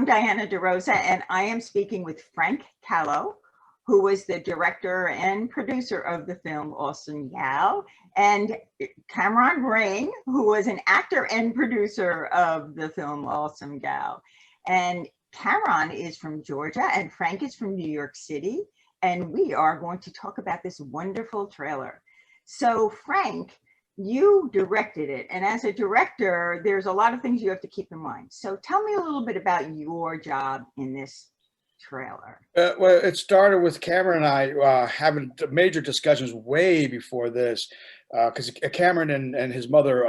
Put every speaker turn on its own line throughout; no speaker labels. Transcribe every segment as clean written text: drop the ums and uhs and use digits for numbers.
Diana DeRosa, and I am speaking with Frank Calo, who was the director and producer of the film Awesome Gal, and Camron Ring, who was an actor and producer of the film Awesome Gal. And Camron is from Georgia, and Frank is from New York City, and we are going to talk about this wonderful trailer. So Frank, you directed it, and as a director, there's a lot of things you have to keep in mind. So tell me a little bit about your job in this trailer.
Well, it started with Cameron and I having major discussions way before this, because Cameron and his mother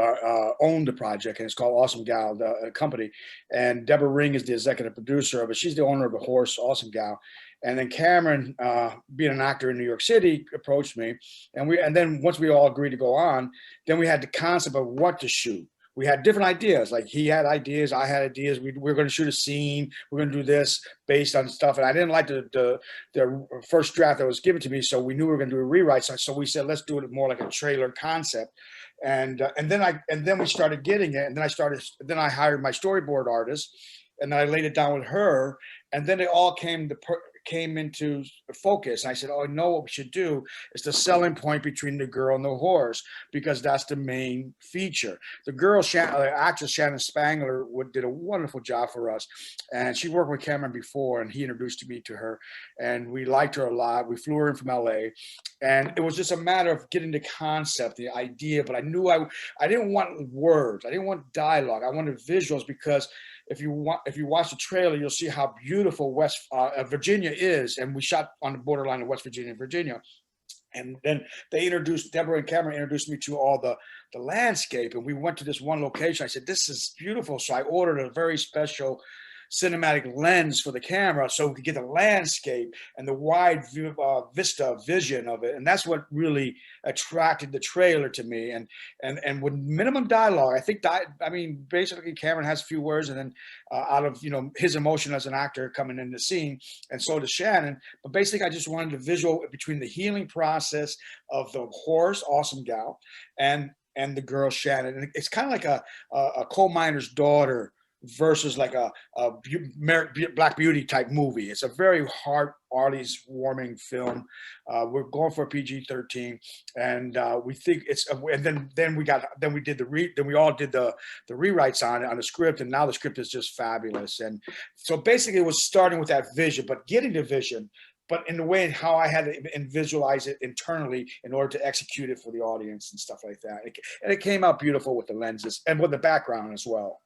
owned the project, and it's called Awesome Gal, the company. And Deborah Ring is the executive producer of it. She's the owner of the horse, Awesome Gal. And then Cameron, being an actor in New York City, approached me, and then once we all agreed to go on, then we had the concept of what to shoot. We had different ideas. Like he had ideas, I had ideas. We were going to shoot a scene. We're going to do this based on stuff. And I didn't like the first draft that was given to me, so we knew we were going to do a rewrite. So we said, let's do it more like a trailer concept. And then we started getting it. And then I hired my storyboard artist, and then I laid it down with her. And then it all came into focus. And I said, oh, I know what we should do is the selling point between the girl and the horse, because that's the main feature. The girl, actress Shannon Spangler, did a wonderful job for us. And she worked with Cameron before, and he introduced me to her. And we liked her a lot. We flew her in from LA. And it was just a matter of getting the concept, the idea. But I knew I didn't want words. I didn't want dialogue. I wanted visuals, because if you watch the trailer, you'll see how beautiful West Virginia is, and we shot on the borderline of West Virginia and Virginia. And then Deborah and Cameron introduced me to all the landscape, and we went to this one location. I said, this is beautiful. So I ordered a very special cinematic lens for the camera so we could get the landscape and the wide view, vista vision of it. And that's what really attracted the trailer to me. And with minimum dialogue, I think basically Cameron has a few words, and then out of his emotion as an actor coming in the scene, and so does Shannon. But basically, I just wanted a visual between the healing process of the horse, Awesome Gal, and the girl Shannon. And it's kind of like a coal miner's daughter versus like a Black Beauty type movie. It's a very heart's warming film. We're going for a PG-13, and we think it's. And then we did we all did the rewrites on the script, and now the script is just fabulous. And so basically, it was starting with that vision, but getting the vision, but in the way how I had to visualize it internally in order to execute it for the audience and stuff like that. And it came out beautiful with the lenses and with the background as well.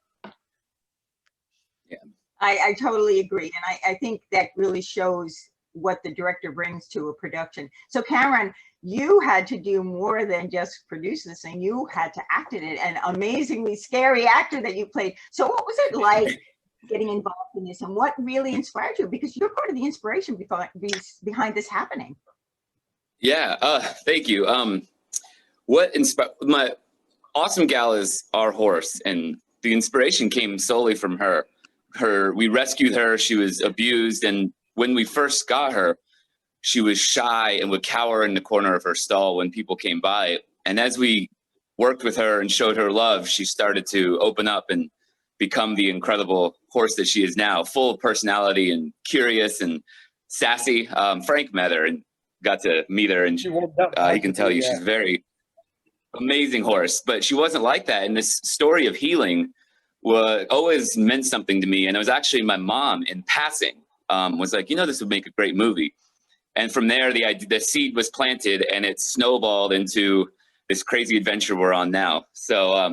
Yeah. I totally agree. And I think that really shows what the director brings to a production. So Cameron, you had to do more than just produce this thing. You had to act in it, an amazingly scary actor that you played. So what was it like getting involved in this, and what really inspired you? Because you're part of the inspiration behind this happening. Yeah,
thank you. What inspired my Awesome Gal is our horse, and the inspiration came solely from her. We rescued her. She was abused, and when we first got her, she was shy and would cower in the corner of her stall when people came by. And as we worked with her and showed her love, she started to open up and become the incredible horse that she is now, full of personality and curious and sassy. Frank met her and got to meet her, and he can tell you she's a very amazing horse. But she wasn't like that. And this story of healing always meant something to me. And it was actually my mom, in passing, was like, this would make a great movie. And from there, the seed was planted, and it snowballed into this crazy adventure we're on now. So,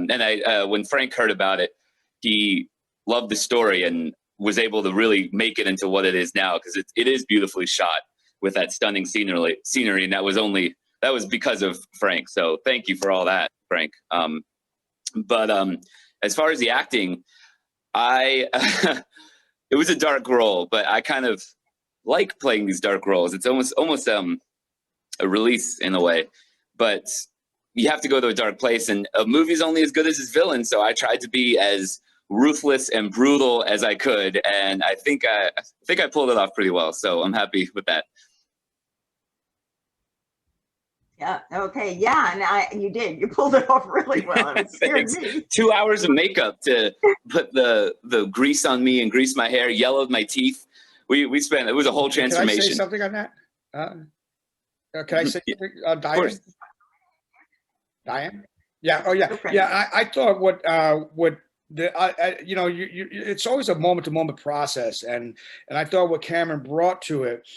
when Frank heard about it, he loved the story and was able to really make it into what it is now, because it is beautifully shot with that stunning scenery, and that was because of Frank. So thank you for all that, Frank. As far as the acting, it was a dark role, but I kind of like playing these dark roles. It's almost a release in a way, but you have to go to a dark place, and a movie's only as good as its villain. So I tried to be as ruthless and brutal as I could, and I think I pulled it off pretty well. So I'm happy with that.
Yeah. Okay. Yeah. And you did. You pulled it off really well. It scared
Thanks.
me.
2 hours of makeup to put the grease on me and grease my hair, yellowed my teeth. We spent, it was a whole transformation.
Can I say something on that? Can I say
Yeah,
something?
of
Diane?
course.
Diane? Yeah. Oh, yeah.
Okay.
Yeah. I thought what you know, it's always a moment to moment process. And I thought what Cameron brought to it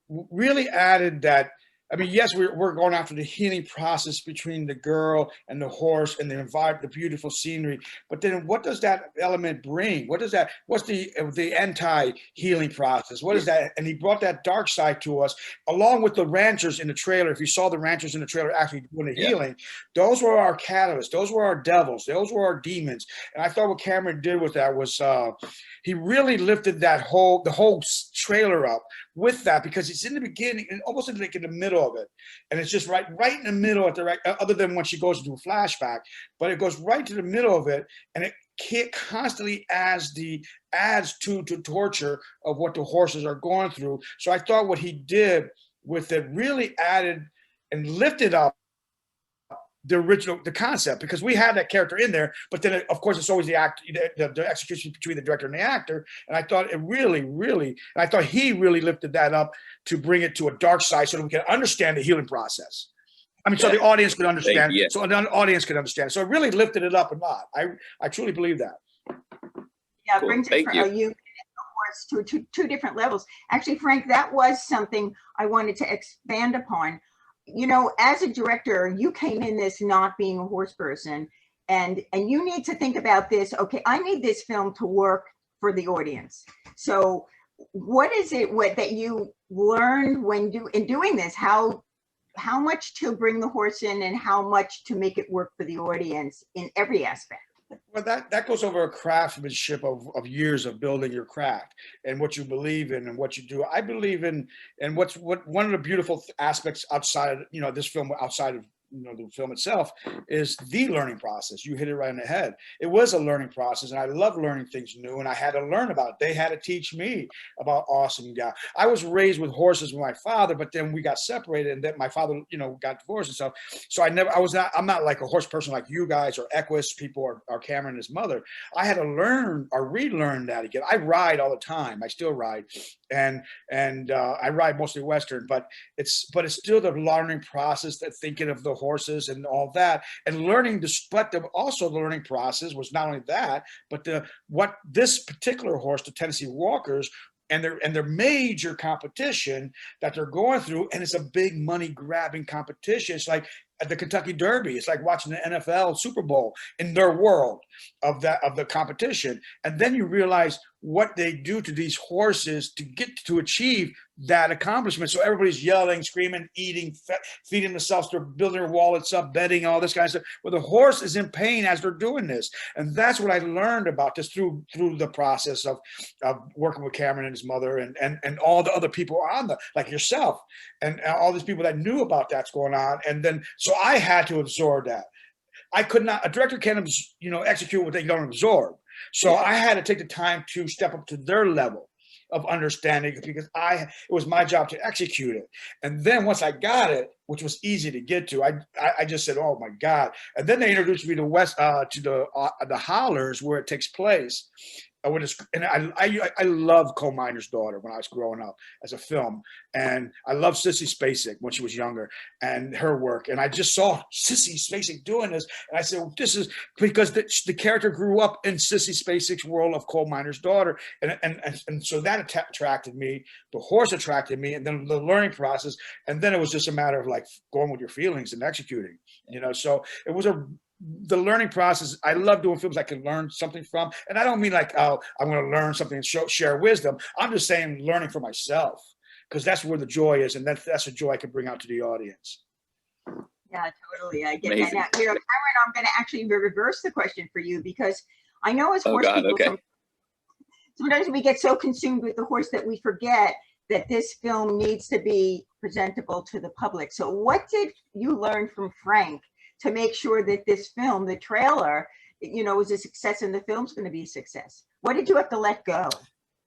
really added that. I mean, yes, we're going after the healing process between the girl and the horse and the environment, the beautiful scenery. But then what does that element bring? What's the anti-healing process? What is that? And he brought that dark side to us, along with the ranchers in the trailer. If you saw the ranchers in the trailer actually doing the healing, those were our catalysts. Those were our devils. Those were our demons. And I thought what Cameron did with that was he really lifted the whole trailer up with that, because it's in the beginning and almost like in the middle of it, and it's just right in the middle at the right, other than when she goes into a flashback, but it goes right to the middle of it, and it constantly adds to torture of what the horses are going through. So I thought what he did with it really added and lifted up the concept, because we had that character in there, but then of course it's always the execution between the director and the actor. And I thought I thought he really lifted that up to bring it to a dark side so that we can understand the healing process. I mean, so the audience could understand. So the audience could understand. So it really lifted it up a lot. I truly believe that.
Yeah, it brings it you to two different levels. Actually, Frank, that was something I wanted to expand upon. You know, as a director, you came in this not being a horse person, and you need to think about this. Okay, I need this film to work for the audience. So what is it that you learned in doing this? How much to bring the horse in and how much to make it work for the audience in every aspect?
Well, that goes over a craftsmanship of years of building your craft and what you believe in and what you do. I believe in, and what one of the beautiful aspects outside of, you know, this film, outside of, you know, the film itself, is the learning process. You hit it right in the head. It was a learning process, and I love learning things new, and I had to learn about it. They had to teach me about Awesome Gal. I was raised with horses with my father, but then we got separated, and then my father, you know, got divorced and stuff. So I'm not like a horse person like you guys or EQUUS people or Cameron and his mother. I had to learn or relearn that again. I ride all the time. I still ride, and I ride mostly Western, but it's still the learning process, that thinking of the horses and all that, and learning also the learning process was not only that, but what this particular horse, the Tennessee Walkers, and their major competition that they're going through, and it's a big money grabbing competition. It's like at the Kentucky Derby. It's like watching the NFL Super Bowl in their world of the competition. And then you realize what they do to these horses to achieve that accomplishment. So everybody's yelling, screaming, eating, feeding themselves, they're building their wallets up, betting, all this kind of stuff. Well, the horse is in pain as they're doing this. And that's what I learned about this through the process of working with Cameron and his mother and all the other people on like yourself and all these people that knew about that's going on. And then, so I had to absorb that. I could not, a director can't, you know, execute what they don't absorb. So I had to take the time to step up to their level of understanding, because it was my job to execute it. And then once I got it, which was easy to get to, I just said, oh my God. And then they introduced me to the Hollers, where it takes place. And I loved Coal Miner's Daughter when I was growing up as a film, and I loved Sissy Spacek when she was younger and her work. And I just saw Sissy Spacek doing this, and I said, well, this is because the character grew up in Sissy Spacek's world of Coal Miner's Daughter, and so that attracted me. The horse attracted me, and then the learning process, and then it was just a matter of like going with your feelings and executing. You know, so it was the learning process. I love doing films I can learn something from. And I don't mean like, oh, I'm going to learn something and share wisdom. I'm just saying learning for myself, because that's where the joy is. And that's the joy I can bring out to the audience.
Yeah, totally. I get that. Now, you know, Cameron, I'm going to actually reverse the question for you, because I know as horse people, sometimes we get so consumed with the horse that we forget that this film needs to be presentable to the public. So what did you learn from Frank to make sure that this film, the trailer, you know, is a success and the film's going to be a success? What did you have to let go?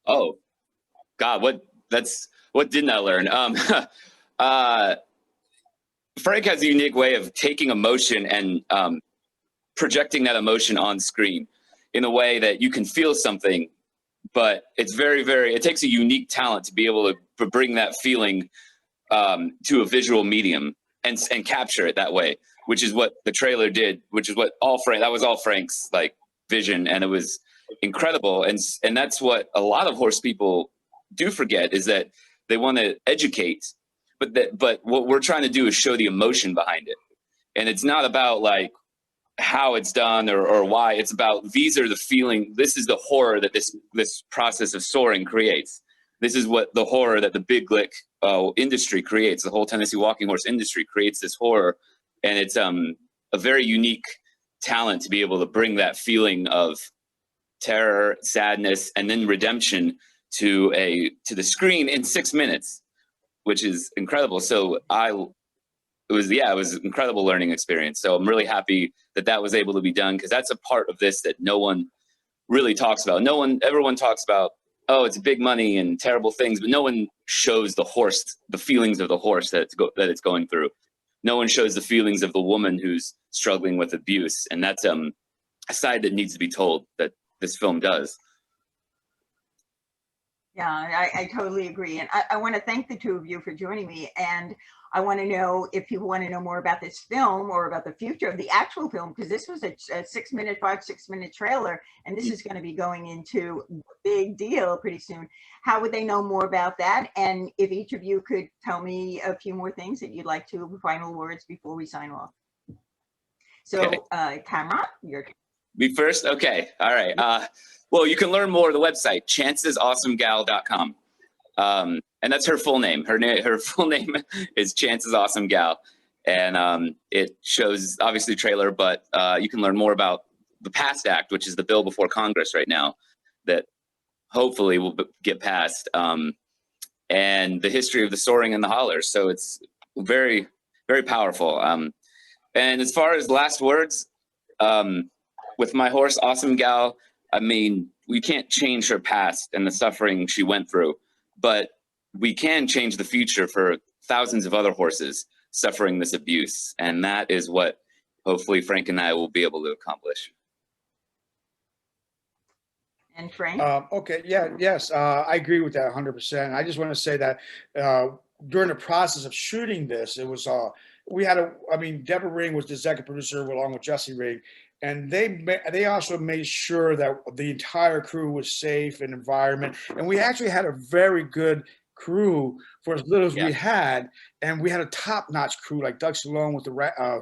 Oh, God, what didn't I learn? Frank has a unique way of taking emotion and projecting that emotion on screen in a way that you can feel something, but it's it takes a unique talent to be able to bring that feeling to a visual medium and capture it that way, which is what the trailer did, which is what that was all Frank's like vision, and it was incredible. And that's what a lot of horse people do forget, is that they want to educate, but what we're trying to do is show the emotion behind it. And it's not about like how it's done or why. It's about, these are the feeling, this is the horror that this process of soaring creates. This is what the horror that the big lick industry creates. The whole Tennessee walking horse industry creates this horror. And it's a very unique talent to be able to bring that feeling of terror, sadness, and then redemption to the screen in 6 minutes, which is incredible. So it was an incredible learning experience. So I'm really happy that was able to be done, because that's a part of this that no one really talks about. Everyone talks about, oh, it's big money and terrible things, but no one shows the horse, the feelings of the horse that it's going through. No one shows the feelings of the woman who's struggling with abuse. And that's a side that needs to be told, that this film does.
Yeah, I totally agree. And I want to thank the two of you for joining me. And I want to know if people want to know more about this film or about the future of the actual film, because this was a 6 minute, 6 minute trailer, and this is going to be going into a big deal pretty soon. How would they know more about that? And if each of you could tell me a few more things that you'd like to, final words before we sign off. So, okay. Camron, you're
Me first? Okay. All right. Well, you can learn more at the website, chancesawesomegal.com. And that's her full name. Her full name is Chances Awesome Gal. And it shows, obviously, trailer, but you can learn more about the PAST Act, which is the bill before Congress right now that hopefully will get passed, and the history of the soaring and the hollers. So it's very, very powerful. And as far as last words, with my horse, Awesome Gal, I mean, we can't change her past and the suffering she went through, but we can change the future for thousands of other horses suffering this abuse. And that is what hopefully Frank and I will be able to accomplish.
And Frank?
Okay, yes, I agree with that 100%. I just want to say that during the process of shooting this, it was, Deborah Ring was the executive producer along with Jesse Ring. And they also made sure that the entire crew was safe and environment. And we actually had a very good crew for as little as we had, and we had a top-notch crew like Doug Salone with the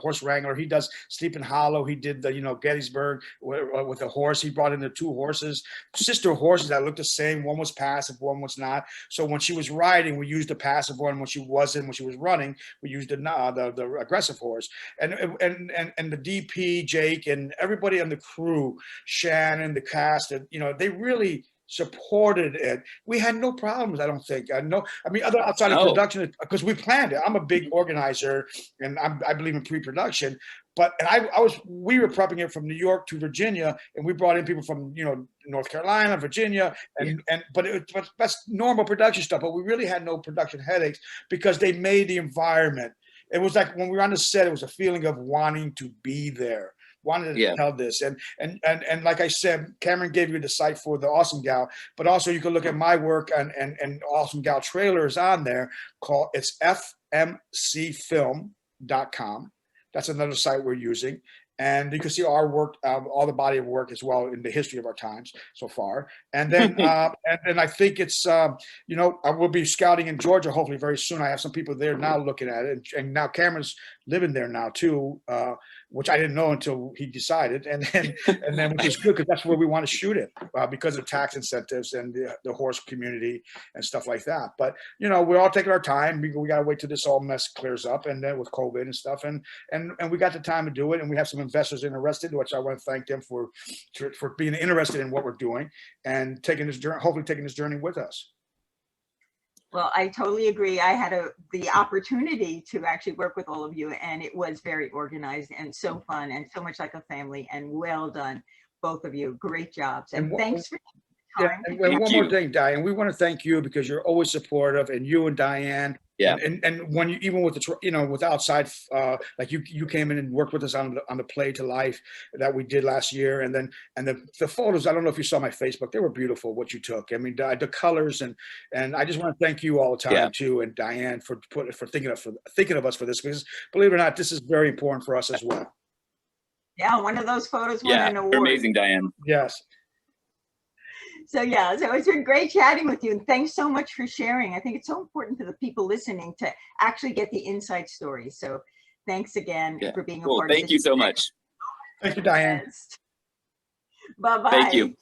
horse wrangler. He does Sleeping Hollow. He did the Gettysburg with a horse. He brought in the two horses, sister horses that looked the same. One was passive, one was not. So when she was riding, we used the passive one. When she was running, we used the aggressive horse. And the DP, Jake, and everybody on the crew, Shannon, the cast, and they really supported it. We had no problems, I don't think. Outside of production, because we planned it. I'm a big organizer, and I believe in pre-production. But we were prepping it from New York to Virginia, and we brought in people from North Carolina, Virginia, but that's normal production stuff. But we really had no production headaches because they made the environment. It was like when we were on the set, it was a feeling of wanting to be there. Wanted to tell this, and like I said, Cameron gave you the site for the Awesome Gal, but also you can look at my work and Awesome Gal trailers on there. It's fmcfilm.com. That's another site we're using, and you can see our work, all the body of work as well in the history of our times so far. And then and I think it's I will be scouting in Georgia hopefully very soon. I have some people there now looking at it, and now Cameron's living there now too. Which I didn't know until he decided, and then which is good because that's where we want to shoot it because of tax incentives and the horse community and stuff like that. But we're all taking our time. We got to wait till this all mess clears up, and then with COVID and stuff, and we got the time to do it, and we have some investors interested, which I want to thank them for being interested in what we're doing and taking this journey, hopefully taking this journey with us.
Well, I totally agree. I had the opportunity to actually work with all of you, and it was very organized and so fun and so much like a family, and well done, both of you. Great jobs. And thanks for your time.
And one more thing, Diane, we want to thank you because you're always supportive, and you and Diane,
Yeah.
And when you, even with the, you know, with outside, like you came in and worked with us on the Play to Life that we did last year. And then, and the photos, I don't know if you saw my Facebook, they were beautiful, what you took. I mean, the colors, and I just want to thank you all the time too. And Diane for thinking of us for this, because believe it or not, this is very important for us as well.
Yeah, one of those photos won an award.
You're amazing, Diane.
Yes.
So yeah, so it's been great chatting with you, and thanks so much for sharing. I think it's so important for the people listening to actually get the inside story. So thanks again for being a part of this.
Thank you so much.
Thank you, Diane.
Bye-bye.
Thank you.